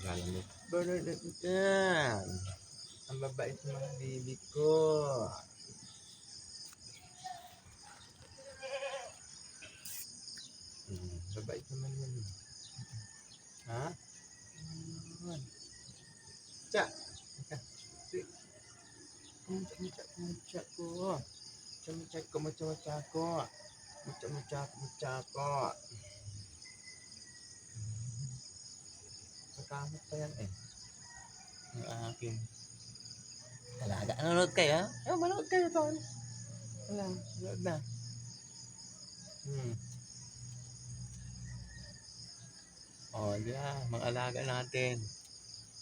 Galamit. Bernadette. Ang babait ng mga baby ko. Babait naman yun. Ha? Cha! Mucha ko. Mucha ko. Mucha ko. Nakamot pa yan eh. Ang akin. Talaga. Nanonood kayo? Manood kayo doon. Wala. Manood na. Di ba? Mga alaga natin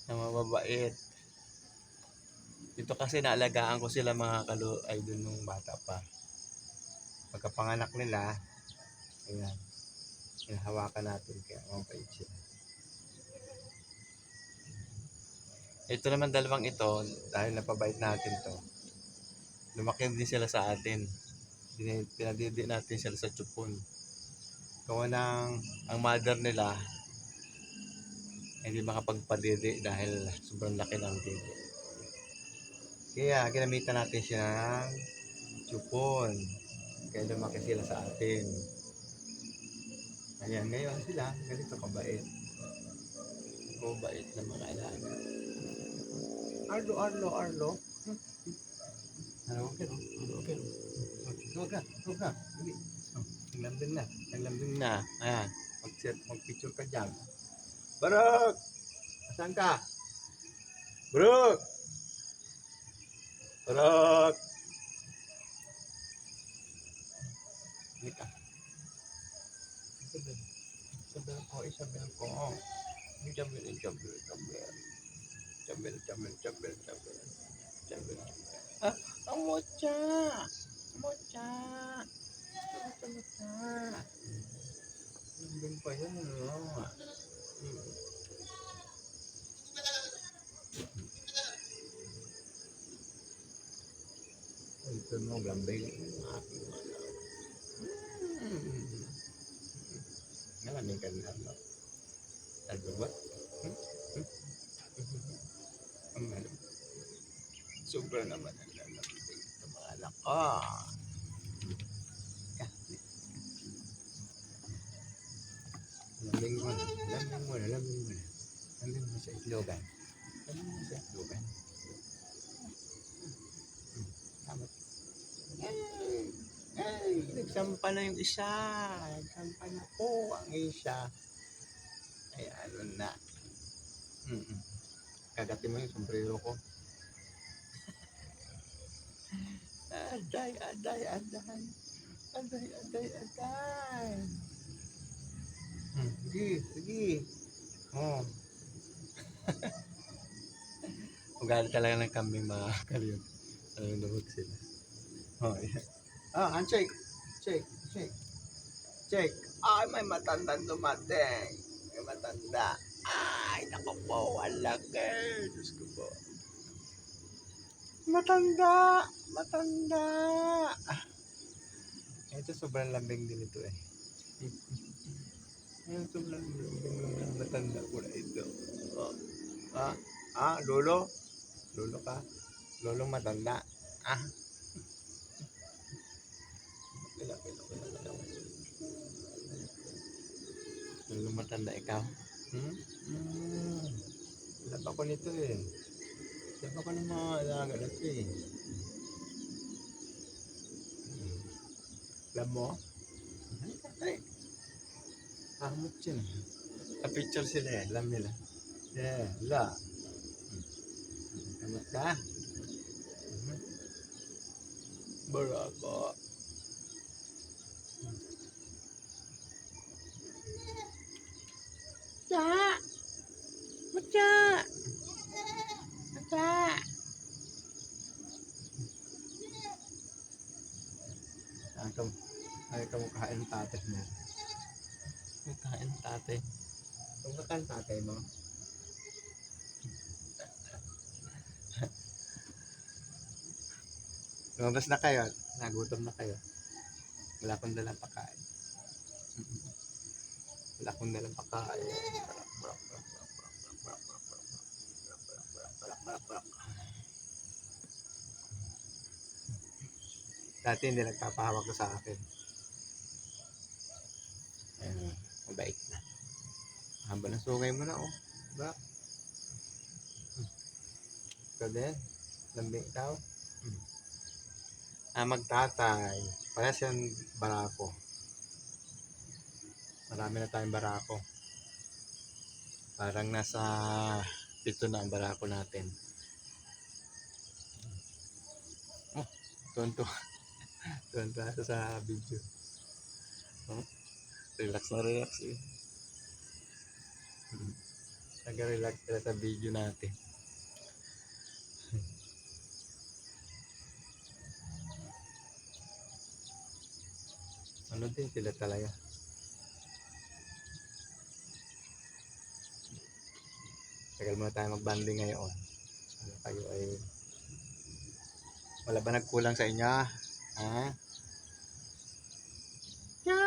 na mababait. Ito kasi naalagaan ko sila mga idol nung bata pa. Pagkapanganak nila, ayan, hinahawakan natin kaya mabait sila. Ito naman dalawang ito, dahil napabait natin to, lumaki din sila sa atin. Pinadidi natin sila sa tsupon. Gawa ng ang mother nila hindi makapagpadidi dahil sobrang laki ng didi. Kaya ginamitan natin siya ng tsupon. Kaya lumaki sila sa atin. Ayan, ngayon sila ganito kabait. Kabait na mga alaga. Arlo. Okay. Huwag ka. Naglambing na. Ayan, mag-picture ka dyan. Barok! Asan ka? Barok! Hindi ka. Isabel ko. Isabel. Ang mocha. Lambing pa yun, ano? Ito mo, lambing. Malamig ka na, no? Ano ba? Ang malamig. Sobra naman ang lalambing sa mga anak ko. Lambing mo sa itlogan. Tama. Nagsampa na yung isa. Nagsampa na po ang isa. Ay, ano na. Kagatin mo yung sombrero ko. Aday. Sige. Ugali talaga ng kambing mga kalyon. Nahug sila. Yan. Handshake. Check. Ay, may matandang dumating. May matanda. Ay, naku po, wala girl. Diyos ko po. Matanda. Ito sobrang lambing din ito eh. Sobrang lambing matanda ko na ito. Lolo? Lolo ka? Lolong matanda? Lolong matanda ikaw? Laba ko nito eh. Laba ko ng mga alaga na ito eh. Alam mo? Ay. Kamot yun. Ka-picture sila eh. Alam nila. La. Kamot ka? Barako. Mucha. Ay, kain tatay mo. Kain tatay. Kung kain tatay mo. Lumabas na kayo. Nagutom na kayo. Wala akong dalang pagkain. Dati hindi nagpapahawak ko sa akin. Ayun, mabait na. Haba ng sungay mo na, oh. Diba? Ikaw din. Lambing ikaw. Magtatay. Parehas yan barako. Marami na tayong barako. Parang nasa 7 na ang barako natin. Oh, tonto. Tonto sa video. Oh, relax na relax eh. Nag-relax sila sa video natin. Ano din sila talaga. Tagal muna tayo mag-banding ngayon. Ano kayo ay... Wala ba nagkulang sa inyo? Ha? Tsa!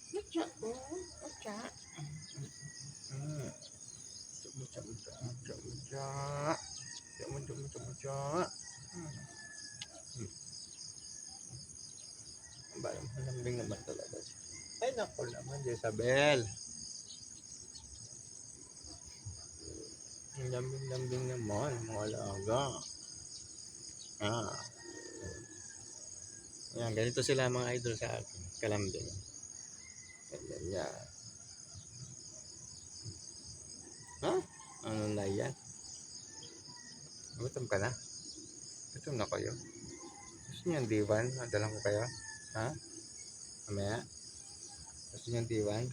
Tsa! Tsa! Lambing naman talaga. Ay naku naman, Jezabel. Lambing naman, mga alaga. Yan, ganito sila mga idol sa akin. Kalambing. Ganyan yan. Ha? Ano na yan? Gutom ka na? Gutom na kayo? Gusto niyo yung diwan? Madalang ko kayo? Ha? Mamaya? Gusto niyo yung diwan?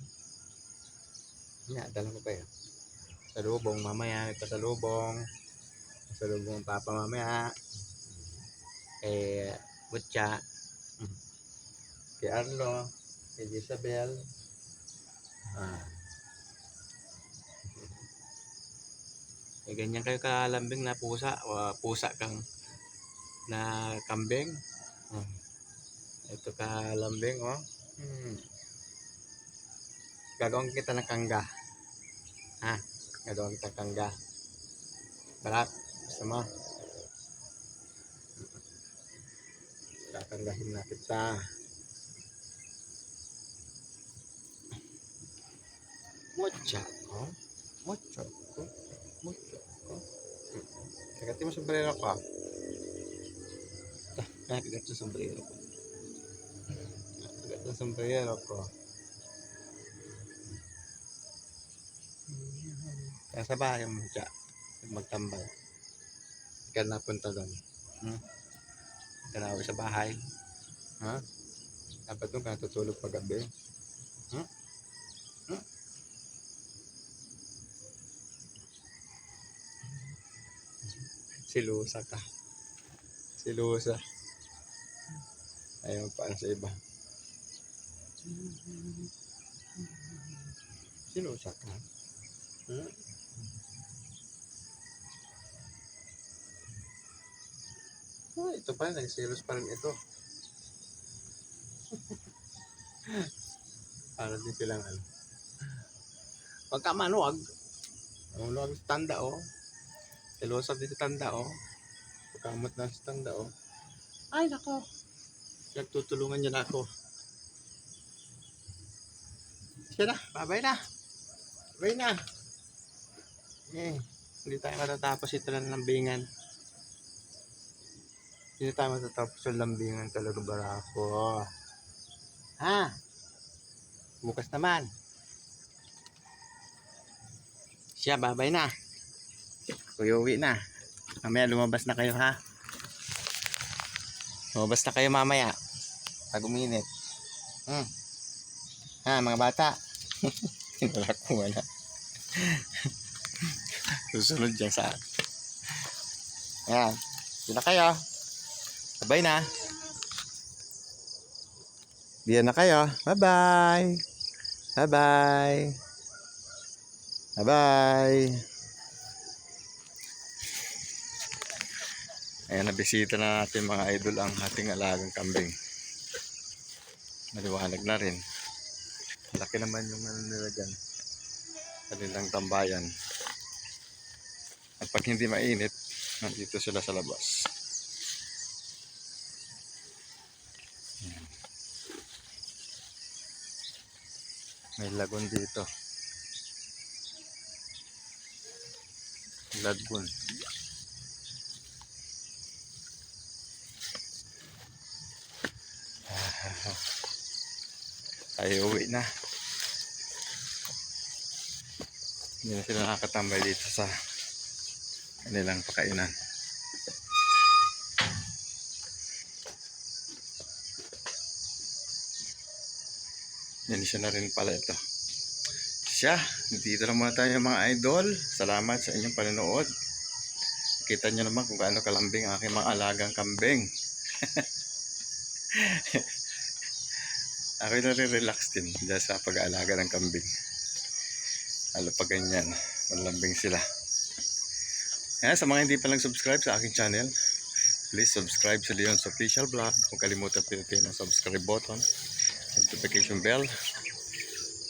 Dalang ko kayo. Salubong mamaya. Pasalubong. Pasalubong papa mamaya. Butya. Kay Arlo. Kay Isabel. Ganyan kayo kalambing na pusa o pusa kang na kambing. Ito kalambing, oh. Gagawin kita ng kangga. Gagawin kita kangga. Barak, gusto mo? Kakanggahin na kita. Mucha ko. Mucha ko. Mucha ko. Nagati mo sombrero ko. Nakagat yung sombrero ko. Nakagat yung sombrero ko. Kaya sa bahay mo siya. Magtambay. Ikaw napunta doon. Tanawi sa bahay. Dapat doon ka natutulog pag-gabi. Silusa ka. Silusa. Ayaw pa sa iba. Silusa ka. Ito pa, nagsilos pa rin ito. Para din silang ano. Huwag ka manuwag. Manuwag sa tanda, oh. Silusap din sa tanda, oh. Pagkamot na sa tanda, oh. Ay, nako. Nagtutulungan niya na ako. Siya na, babay na. Babay na. Hindi tayo matatapos ito lang lambingan. Hindi tayo matatapos yung lambingan talaga barako. Bukas naman. Siya, babay na. Kuya uwi na. Mamaya lumabas na kayo, ha? Lumabas na kayo mamaya. Pag uminit. Mga bata. Wala ko wala. Susunod dyan sa... Ayan. Diyan na kayo. Bye na. Diyan na kayo. Bye-bye. Bye-bye. Bye-bye. Ayan, nabisita na natin mga idol ang ating alagang kambing. Maliwanag na rin. Laki naman yung ano nila dyan. Kanilang tambayan. At pag hindi mainit, nandito sila sa labas. May lagon dito. Lagun. Tayo uwi na. Hindi na sila nakakatambay dito sa kanilang pakainan. Yan siya na rin pala ito. Siya, dito na muna tayo mga idol. Salamat sa inyong panonood. Kita nyo naman kung gaano kalambing ang aking mga alagang kambing. Ako na rin relax din dahil sa pag-aalaga ng kambing. Lalo pag ganyan, malambing sila. Kaya sa mga hindi pa lang subscribe sa aking channel, please subscribe sa Leon's Official Vlog. Huwag kalimutan pinutin ang subscribe button, notification bell,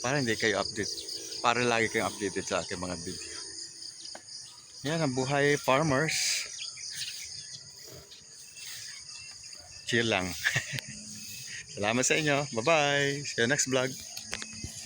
para hindi kayo update, para lagi kayong updated sa aking mga video. Yan ang buhay farmers. Chill lang. Salamat sa inyo. Bye-bye. See you next vlog.